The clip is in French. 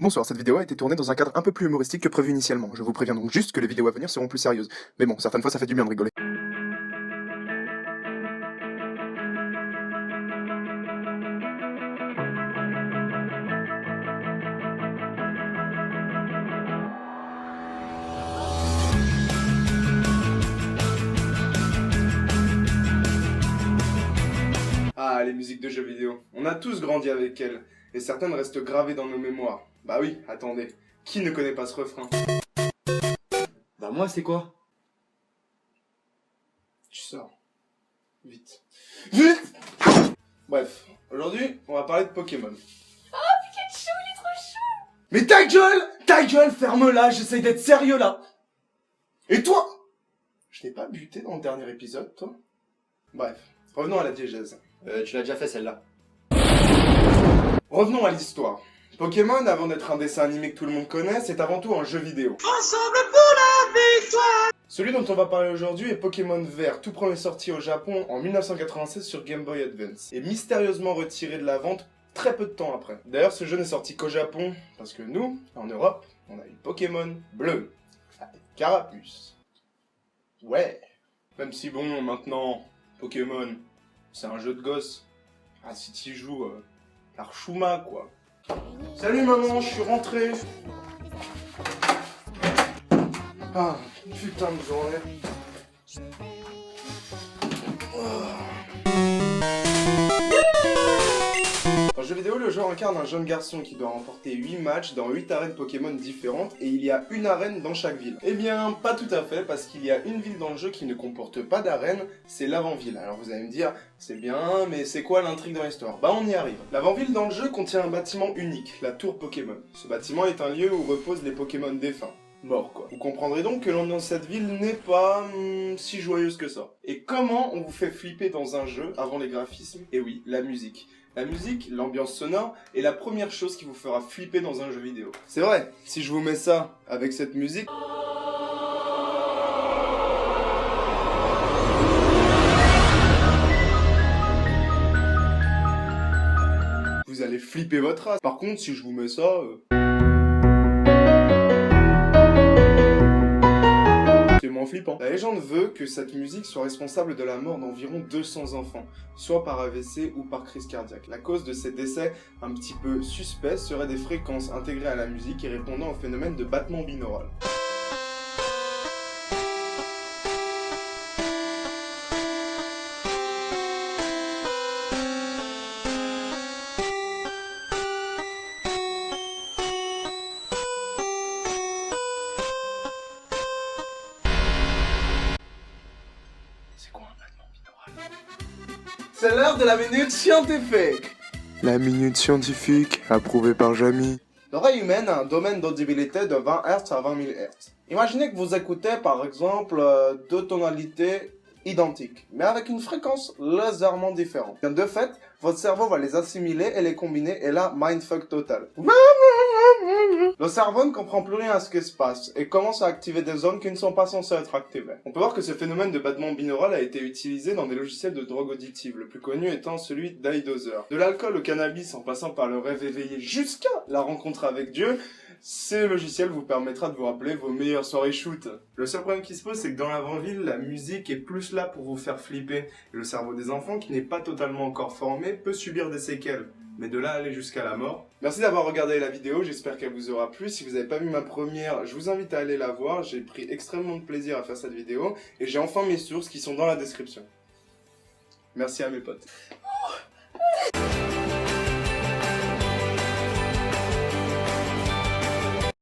Bonsoir, cette vidéo a été tournée dans un cadre un peu plus humoristique que prévu initialement. Je vous préviens donc juste que les vidéos à venir seront plus sérieuses. Mais bon, certaines fois ça fait du bien de rigoler. Ah, les musiques de jeux vidéo. On a tous grandi avec elles, et certaines restent gravées dans nos mémoires. Bah oui, attendez, qui ne connaît pas ce refrain? Bah moi c'est quoi? Tu sors. Vite. Vite! Bref, aujourd'hui, on va parler de Pokémon. Oh, Pikachu, il est trop chou! Mais ta gueule! Ta gueule, ferme-la, j'essaye d'être sérieux là! Et toi? Je t'ai pas buté dans le dernier épisode, toi? Bref, revenons à la diégèse. Tu l'as déjà fait celle-là. Revenons à l'histoire. Pokémon, avant d'être un dessin animé que tout le monde connaît, c'est avant tout un jeu vidéo. Ensemble pour la victoire! Celui dont on va parler aujourd'hui est Pokémon Vert, tout premier sorti au Japon en 1996 sur Game Boy Advance, et mystérieusement retiré de la vente très peu de temps après. D'ailleurs, ce jeu n'est sorti qu'au Japon, parce que nous, en Europe, on a eu Pokémon Bleu, avec Carapuce. Ouais. Même si bon, maintenant, Pokémon, c'est un jeu de gosse. Ah, si t'y joues, l'Archuma, quoi. Salut maman, je suis rentré. Ah, putain de journée. En jeu vidéo, le joueur incarne un jeune garçon qui doit remporter 8 matchs dans 8 arènes Pokémon différentes et il y a une arène dans chaque ville. Eh bien, pas tout à fait, parce qu'il y a une ville dans le jeu qui ne comporte pas d'arène, c'est l'avant-ville. Alors vous allez me dire, c'est bien, mais c'est quoi l'intrigue dans l'histoire? Bah on y arrive. L'avant-ville dans le jeu contient un bâtiment unique, la tour Pokémon. Ce bâtiment est un lieu où reposent les Pokémon défunts. Mort quoi. Vous comprendrez donc que l'ambiance de cette ville n'est pas si joyeuse que ça. Et comment on vous fait flipper dans un jeu avant les graphismes? Et oui, la musique. La musique, l'ambiance sonore, est la première chose qui vous fera flipper dans un jeu vidéo. C'est vrai, si je vous mets ça avec cette musique... vous allez flipper votre race. Par contre, si je vous mets ça... c'est moins flippant. La légende veut que cette musique soit responsable de la mort d'environ 200 enfants, soit par AVC ou par crise cardiaque. La cause de ces décès un petit peu suspects serait des fréquences intégrées à la musique et répondant au phénomène de battement binaural. C'est l'heure de la minute scientifique. La minute scientifique, approuvée par Jamy. L'oreille humaine a un domaine d'audibilité de 20 Hz à 20 000 Hz. Imaginez que vous écoutez par exemple deux tonalités identiques, mais avec une fréquence légèrement différente. De fait, votre cerveau va les assimiler et les combiner, et là, mindfuck total. Le cerveau ne comprend plus rien à ce qui se passe et commence à activer des zones qui ne sont pas censées être activées. On peut voir que ce phénomène de battement binaural a été utilisé dans des logiciels de drogue auditive, le plus connu étant celui d'iDozer. De l'alcool au cannabis en passant par le rêve éveillé jusqu'à la rencontre avec Dieu, ce logiciel vous permettra de vous rappeler vos meilleures soirées shoot. Le seul problème qui se pose, c'est que dans l'avant-ville, la musique est plus là pour vous faire flipper. Et le cerveau des enfants, qui n'est pas totalement encore formé, peut subir des séquelles. Mais de là à aller jusqu'à la mort. Merci d'avoir regardé la vidéo, j'espère qu'elle vous aura plu. Si vous n'avez pas vu ma première, je vous invite à aller la voir. J'ai pris extrêmement de plaisir à faire cette vidéo. Et j'ai enfin mes sources qui sont dans la description. Merci à mes potes. Oh,